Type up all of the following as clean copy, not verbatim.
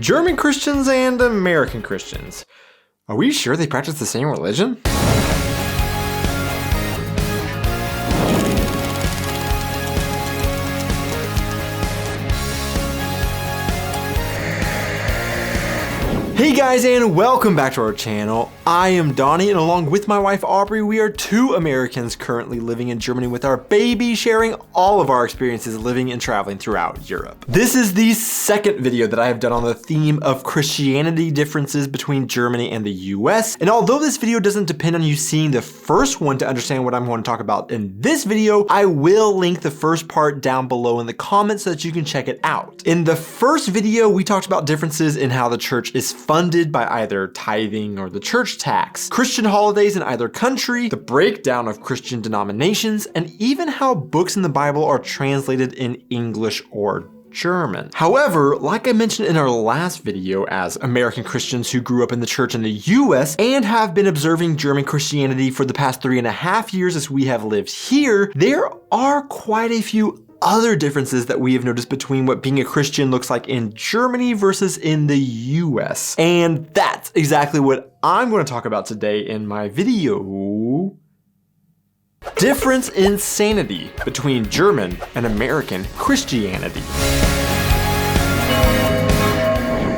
German Christians and American Christians. Are we sure they practice the same religion? Hey guys, and welcome back to our channel. I am Donnie, and along with my wife Aubrey, we are two Americans currently living in Germany with our baby, sharing all of our experiences living and traveling throughout Europe. This is the second video that I have done on the theme of Christianity differences between Germany and the US. And although this video doesn't depend on you seeing the first one to understand what I'm going to talk about in this video, I will link the first part down below in the comments so that you can check it out. In the first video, we talked about differences in how the church is funded by either tithing or the church tax, Christian holidays in either country, the breakdown of Christian denominations, and even how books in the Bible are translated in English or German. However, like I mentioned in our last video, as American Christians who grew up in the church in the US and have been observing German Christianity for the past 3.5 years as we have lived here, there are quite a few other differences that we have noticed between what being a Christian looks like in Germany versus in the US. And that's exactly what I'm going to talk about today in my video. Difference in sanity between German and American Christianity.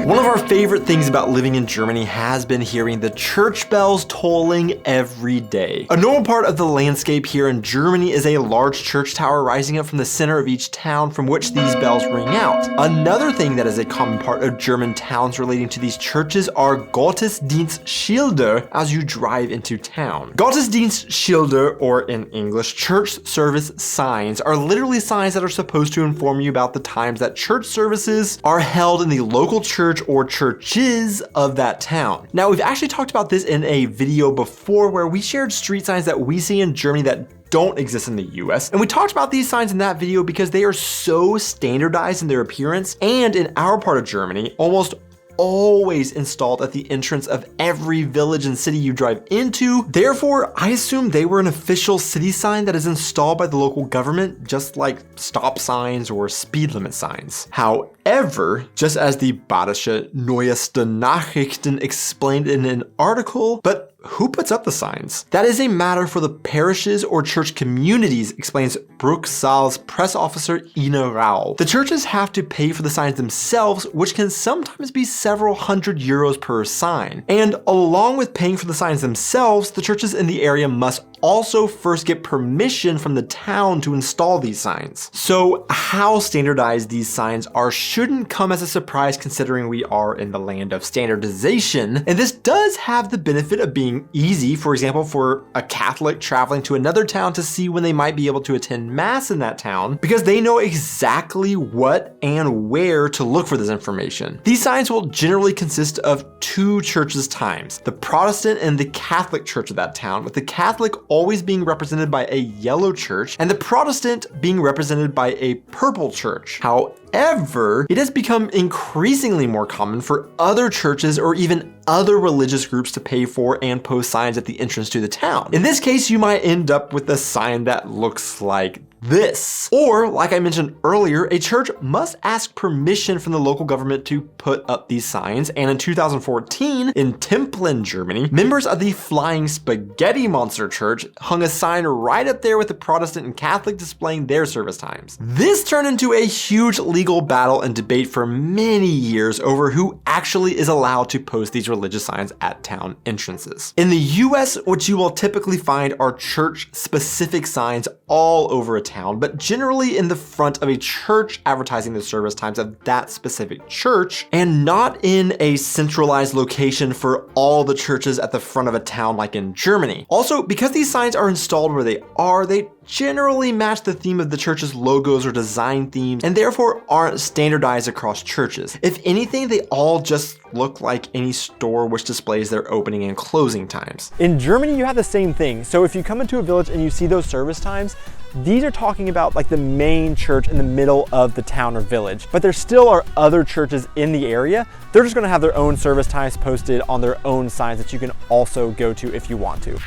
One of our favorite things about living in Germany has been hearing the church bells tolling every day. A normal part of the landscape here in Germany is a large church tower rising up from the center of each town from which these bells ring out. Another thing that is a common part of German towns relating to these churches are Gottesdienstschilder as you drive into town. Gottesdienstschilder, or in English, church service signs, are literally signs that are supposed to inform you about the times that church services are held in the local church or churches of that town. Now, we've actually talked about this in a video before where we shared street signs that we see in Germany that don't exist in the US. And we talked about these signs in that video because they are so standardized in their appearance, and in our part of Germany, almost always installed at the entrance of every village and city you drive into. Therefore, I assume they were an official city sign that is installed by the local government, just like stop signs or speed limit signs. However, just as the Badische Neueste Nachrichten explained in an article, but who puts up the signs? That is a matter for the parishes or church communities, explains Bruchsal's press officer Ina Rau. The churches have to pay for the signs themselves, which can sometimes be several hundred euros per sign. And along with paying for the signs themselves, the churches in the area must also first get permission from the town to install these signs. So how standardized these signs are shouldn't come as a surprise considering we are in the land of standardization. And this does have the benefit of being easy, for example, for a Catholic traveling to another town to see when they might be able to attend mass in that town, because they know exactly what and where to look for this information. These signs will generally consist of two churches' times, the Protestant and the Catholic church of that town, with the Catholic always being represented by a yellow church and the Protestant being represented by a purple church. However, it has become increasingly more common for other churches or even other religious groups to pay for and post signs at the entrance to the town. In this case, you might end up with a sign that looks like this. Or, like I mentioned earlier, a church must ask permission from the local government to put up these signs. And in 2014, in Templin, Germany, members of the Flying Spaghetti Monster Church hung a sign right up there with the Protestant and Catholic displaying their service times. This turned into a huge legal battle and debate for many years over who actually is allowed to post these religious signs at town entrances. In the US, what you will typically find are church-specific signs all over a town, but generally in the front of a church advertising the service times of that specific church, and not in a centralized location for all the churches at the front of a town like in Germany. Also, because these signs are installed where they generally match the theme of the church's logos or design themes, and therefore aren't standardized across churches. If anything, they all just look like any store which displays their opening and closing times. In Germany, you have the same thing. So if you come into a village and you see those service times, these are talking about like the main church in the middle of the town or village, but there still are other churches in the area. They're just gonna have their own service times posted on their own signs that you can also go to if you want to.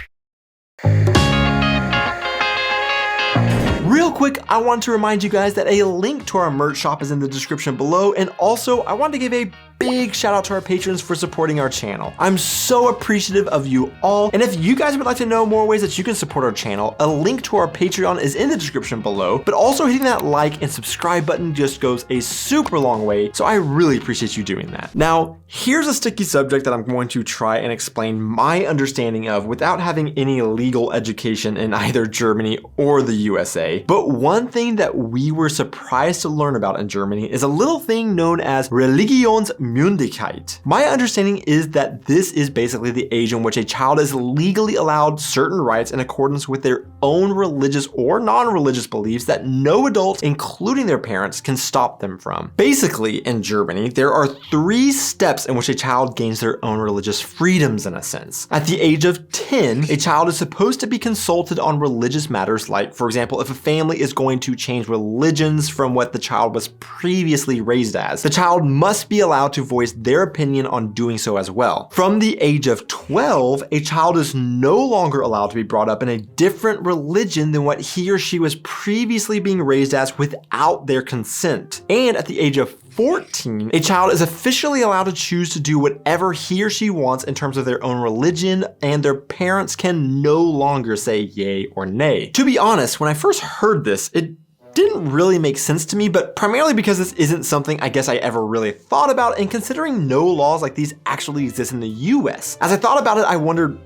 Real quick, I want to remind you guys that a link to our merch shop is in the description below, and also I want to give a big shout out to our patrons for supporting our channel. I'm so appreciative of you all. And if you guys would like to know more ways that you can support our channel, a link to our Patreon is in the description below, but also hitting that like and subscribe button just goes a super long way. So I really appreciate you doing that. Now, here's a sticky subject that I'm going to try and explain my understanding of without having any legal education in either Germany or the USA. But one thing that we were surprised to learn about in Germany is a little thing known as Religionsmündigkeit. My understanding is that this is basically the age in which a child is legally allowed certain rights in accordance with their own religious or non-religious beliefs that no adult, including their parents, can stop them from. Basically, in Germany, there are 3 steps in which a child gains their own religious freedoms in a sense. At the age of 10, a child is supposed to be consulted on religious matters like, for example, if a family is going to change religions from what the child was previously raised as, the child must be allowed to voice their opinion on doing so as well. From the age of 12, a child is no longer allowed to be brought up in a different religion than what he or she was previously being raised as without their consent. And at the age of 14, a child is officially allowed to choose to do whatever he or she wants in terms of their own religion, and their parents can no longer say yay or nay. To be honest, when I first heard this, it didn't really make sense to me, but primarily because this isn't something I guess I ever really thought about, and considering no laws like these actually exist in the US. As I thought about it, I wondered,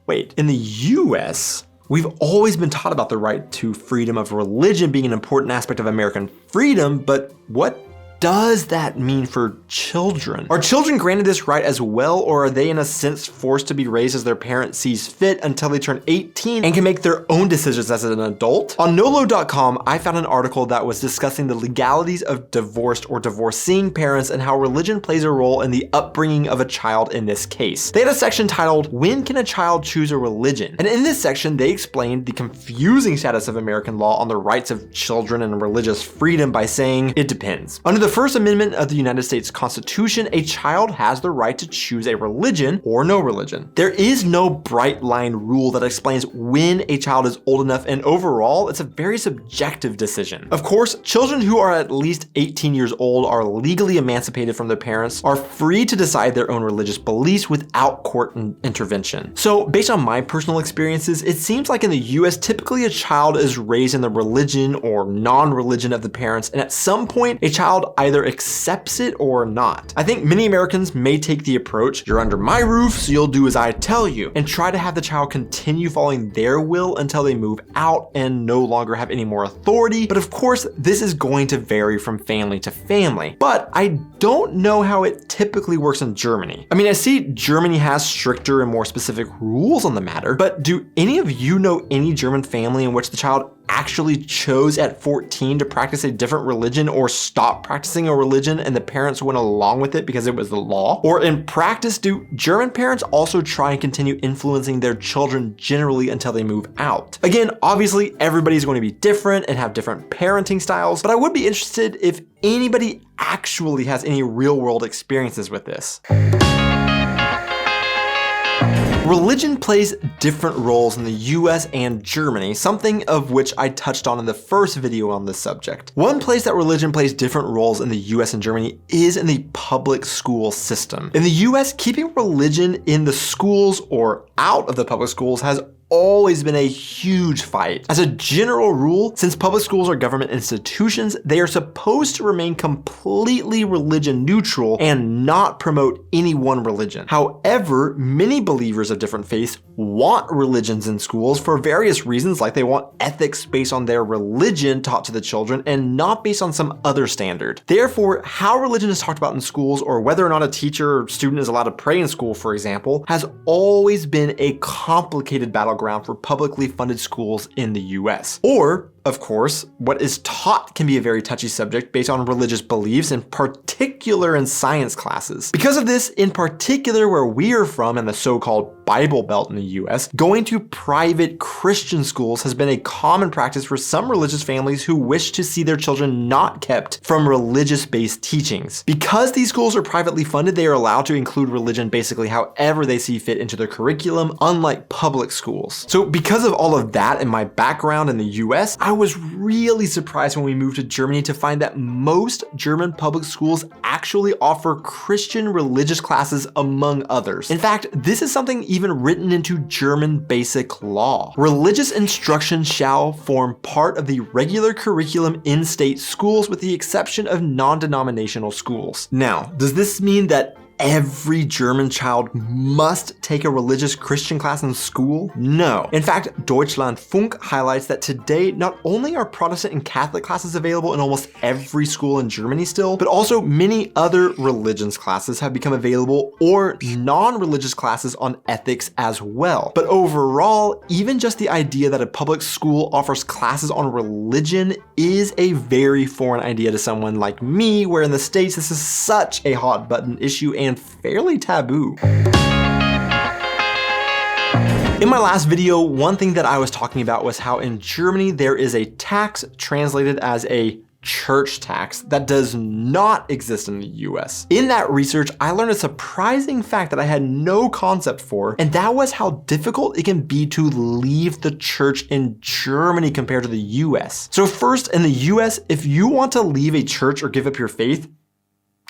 wait, in the US, we've always been taught about the right to freedom of religion being an important aspect of American freedom, but what does that mean for children? Are children granted this right as well, or are they in a sense forced to be raised as their parent sees fit until they turn 18 and can make their own decisions as an adult? On nolo.com, I found an article that was discussing the legalities of divorced or divorcing parents and how religion plays a role in the upbringing of a child in this case. They had a section titled, "When Can a Child Choose a Religion?" And in this section, they explained the confusing status of American law on the rights of children and religious freedom by saying, it depends. Under the First Amendment of the United States Constitution, a child has the right to choose a religion or no religion. There is no bright line rule that explains when a child is old enough, and overall, it's a very subjective decision. Of course, children who are at least 18 years old are legally emancipated from their parents, are free to decide their own religious beliefs without court intervention. So based on my personal experiences, it seems like in the US, typically a child is raised in the religion or non-religion of the parents, and at some point, a child either accepts it or not. I think many Americans may take the approach, you're under my roof, so you'll do as I tell you, and try to have the child continue following their will until they move out and no longer have any more authority. But of course, this is going to vary from family to family. But I don't know how it typically works in Germany. I mean, I see Germany has stricter and more specific rules on the matter, but do any of you know any German family in which the child actually chose at 14 to practice a different religion or stop practicing a religion and the parents went along with it because it was the law? Or in practice, do German parents also try and continue influencing their children generally until they move out? Again, obviously everybody's going to be different and have different parenting styles, but I would be interested if anybody actually has any real world experiences with this. Religion plays different roles in the US and Germany, something of which I touched on in the first video on this subject. One place that religion plays different roles in the US and Germany is in the public school system. In the US, keeping religion in the schools or out of the public schools has always been a huge fight. As a general rule, since public schools are government institutions, they are supposed to remain completely religion neutral and not promote any one religion. However, many believers of different faiths want religions in schools for various reasons, like they want ethics based on their religion taught to the children and not based on some other standard. Therefore, how religion is talked about in schools, or whether or not a teacher or student is allowed to pray in school, for example, has always been a complicated battleground for publicly funded schools in the US. Or, of course, what is taught can be a very touchy subject based on religious beliefs, in particular in science classes. Because of this, in particular where we are from in the so-called Bible Belt in the US, going to private Christian schools has been a common practice for some religious families who wish to see their children not kept from religious-based teachings. Because these schools are privately funded, they are allowed to include religion basically however they see fit into their curriculum, unlike public schools. So because of all of that and my background in the US, I was really surprised when we moved to Germany to find that most German public schools actually offer Christian religious classes among others. In fact, this is something even written into German basic law. Religious instruction shall form part of the regular curriculum in state schools with the exception of non-denominational schools. Now, does this mean that every German child must take a religious Christian class in school? No. In fact, Deutschlandfunk highlights that today not only are Protestant and Catholic classes available in almost every school in Germany still, but also many other religions classes have become available or non-religious classes on ethics as well. But overall, even just the idea that a public school offers classes on religion is a very foreign idea to someone like me, where in the States this is such a hot button issue and fairly taboo. In my last video, one thing that I was talking about was how in Germany there is a tax translated as a church tax that does not exist in the US. In that research, I learned a surprising fact that I had no concept for, and that was how difficult it can be to leave the church in Germany compared to the US. So first, in the US, if you want to leave a church or give up your faith,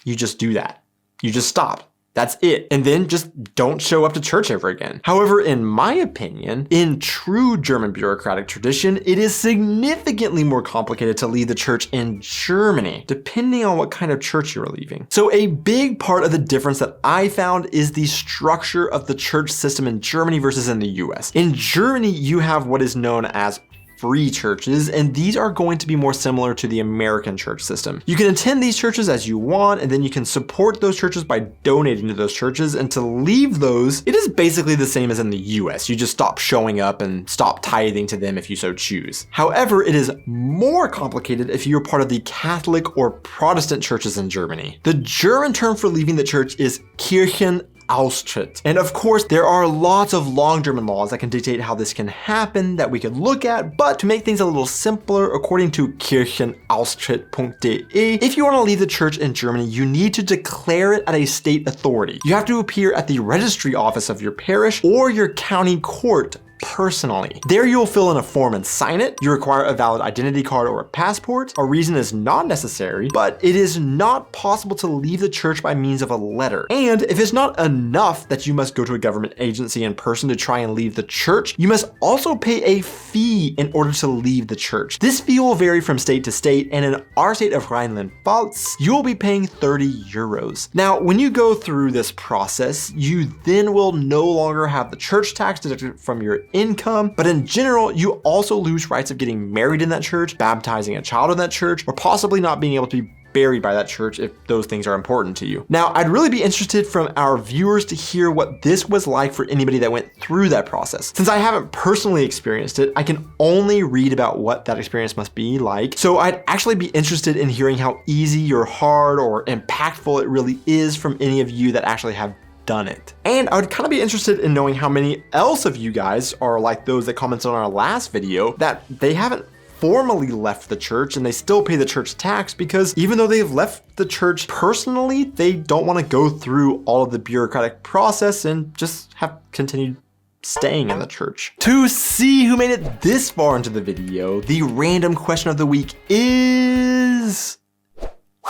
you just do that. You just stop. That's it. And then just don't show up to church ever again. However, in my opinion, in true German bureaucratic tradition, it is significantly more complicated to leave the church in Germany, depending on what kind of church you're leaving. So a big part of the difference that I found is the structure of the church system in Germany versus in the US. In Germany, you have what is known as free churches, and these are going to be more similar to the American church system. You can attend these churches as you want, and then you can support those churches by donating to those churches, and to leave those, it is basically the same as in the US. You just stop showing up and stop tithing to them if you so choose. However, it is more complicated if you're part of the Catholic or Protestant churches in Germany. The German term for leaving the church is Kirchenaustritt. And of course, there are lots of long German laws that can dictate how this can happen that we could look at, but to make things a little simpler, according to kirchenaustritt.de, if you want to leave the church in Germany, you need to declare it at a state authority. You have to appear at the registry office of your parish or your county court personally. There you'll fill in a form and sign it. You require a valid identity card or a passport. A reason is not necessary, but it is not possible to leave the church by means of a letter. And if it's not enough that you must go to a government agency in person to try and leave the church, you must also pay a fee in order to leave the church. This fee will vary from state to state, and in our state of Rhineland-Pfalz, you will be paying 30 euros. Now, when you go through this process, you then will no longer have the church tax deducted from your income, but in general, you also lose rights of getting married in that church, baptizing a child in that church, or possibly not being able to be buried by that church if those things are important to you. Now, I'd really be interested from our viewers to hear what this was like for anybody that went through that process. Since I haven't personally experienced it, I can only read about what that experience must be like. So I'd actually be interested in hearing how easy or hard or impactful it really is from any of you that actually have done it. And I would kind of be interested in knowing how many else of you guys are like those that commented on our last video that they haven't formally left the church and they still pay the church tax, because even though they've left the church personally, they don't want to go through all of the bureaucratic process and just have continued staying in the church. To see who made it this far into the video, the random question of the week is,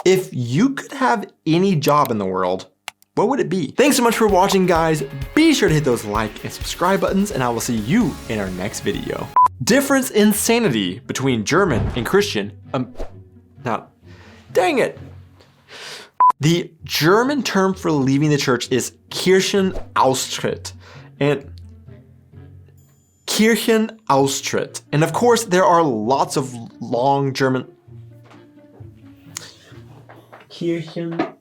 if you could have any job in the world, what would it be? Thanks so much for watching, guys. Be sure to hit those like and subscribe buttons, and I will see you in our next video. Difference in sanity between German and Christian. Dang it. The German term for leaving the church is Kirchenaustritt. And Kirchenaustritt. And of course, there are lots of long German Kirchen